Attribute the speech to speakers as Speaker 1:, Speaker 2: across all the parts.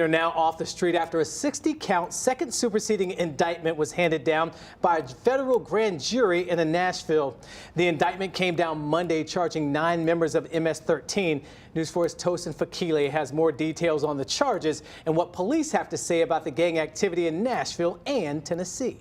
Speaker 1: Are now off the street after a 60-count second superseding indictment was handed down by a federal grand jury in Nashville. The indictment came down Monday, charging 9 members of MS-13. News 4's Thompson Place has more details on the charges and what police have to say about the gang activity in Nashville and Tennessee.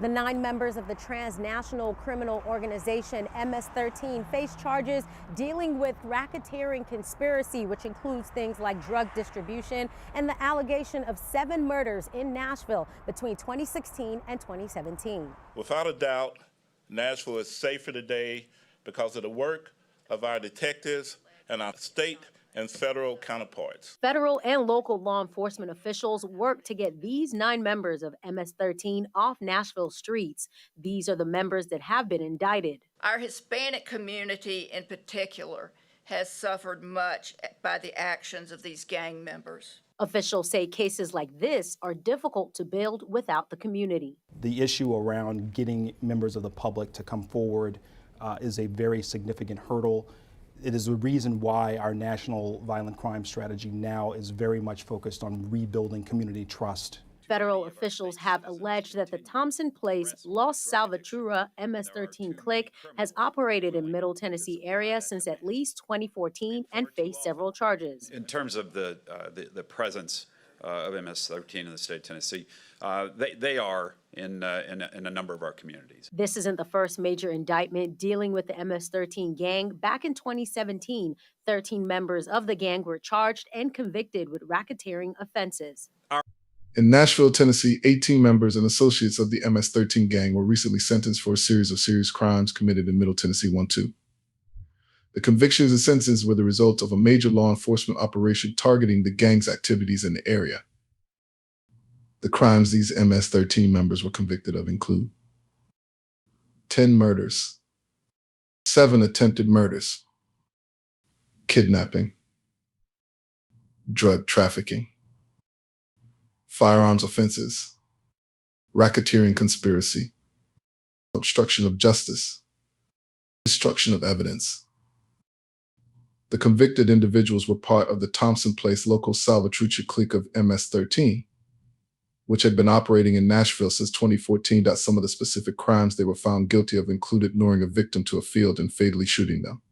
Speaker 2: The 9 members of the transnational criminal organization MS-13 face charges dealing with racketeering conspiracy, which includes things like drug distribution and the allegation of 7 murders in Nashville between 2016 and 2017.
Speaker 3: Without a doubt, Nashville is safer today because of the work of our detectives and our state and federal counterparts.
Speaker 2: Federal and local law enforcement officials work to get these 9 members of MS-13 off Nashville streets. These are the members that have been indicted.
Speaker 4: Our Hispanic community in particular has suffered much by the actions of these gang members.
Speaker 2: Officials say cases like this are difficult to build without the community.
Speaker 5: The issue around getting members of the public to come forward is a very significant hurdle. It is the reason why our national violent crime strategy now is very much focused on rebuilding community trust.
Speaker 2: Federal officials have alleged that the Thompson Place Locos Salvatrucha MS-13 Clique has operated in Middle Tennessee area since at least 2014 and faced several charges.
Speaker 6: In terms of the presence of MS-13 in the state of Tennessee, they are in a number of our communities.
Speaker 2: This isn't the first major indictment dealing with the MS-13 gang. Back in 2017, 13 members of the gang were charged and convicted with racketeering offenses.
Speaker 7: In Nashville, Tennessee, 18 members and associates of the MS-13 gang were recently sentenced for a series of serious crimes committed in Middle Tennessee 1-2. The convictions and sentences were the result of a major law enforcement operation targeting the gang's activities in the area. The crimes these MS-13 members were convicted of include 10 murders, 7 attempted murders, kidnapping, drug trafficking, firearms offenses, racketeering conspiracy, obstruction of justice, destruction of evidence. The convicted individuals were part of the Thompson Place Locos Salvatrucha clique of MS-13, which had been operating in Nashville since 2014. Some of the specific crimes they were found guilty of included luring a victim to a field and fatally shooting them,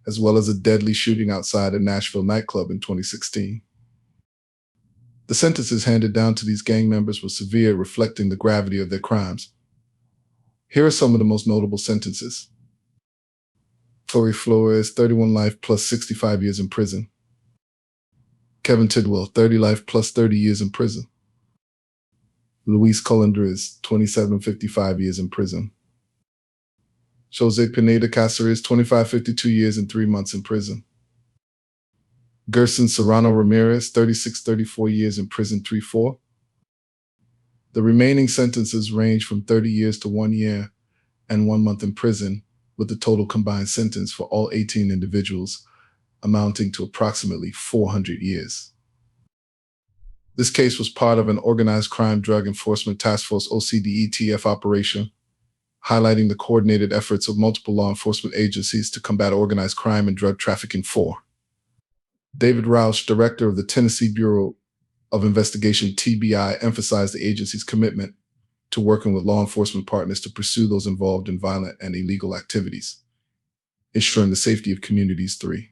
Speaker 7: as well as a deadly shooting outside a Nashville nightclub in 2016. The sentences handed down to these gang members were severe, reflecting the gravity of their crimes. Here are some of the most notable sentences. Torrey Flores, 31 life plus 65 years in prison. Kevin Tidwell, 30 life plus 30 years in prison. Luis Colindres, 27-55 years in prison. Jose Pineda Cáceres, 25-52 years and 3 months in prison. Gerson Serrano Ramirez, 36-34 years in prison 3-4. The remaining sentences range from 30 years to 1 year and 1 month in prison, with the total combined sentence for all 18 individuals amounting to approximately 400 years. This case was part of an Organized Crime Drug Enforcement Task Force OCDETF operation, highlighting the coordinated efforts of multiple law enforcement agencies to combat organized crime and drug trafficking. David Roush, director of the Tennessee Bureau of Investigation, TBI, emphasized the agency's commitment to working with law enforcement partners to pursue those involved in violent and illegal activities, ensuring the safety of communities. 3.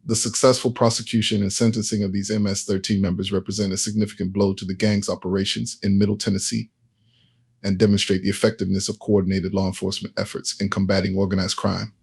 Speaker 7: The successful prosecution and sentencing of these MS-13 members represent a significant blow to the gang's operations in Middle Tennessee and demonstrate the effectiveness of coordinated law enforcement efforts in combating organized crime.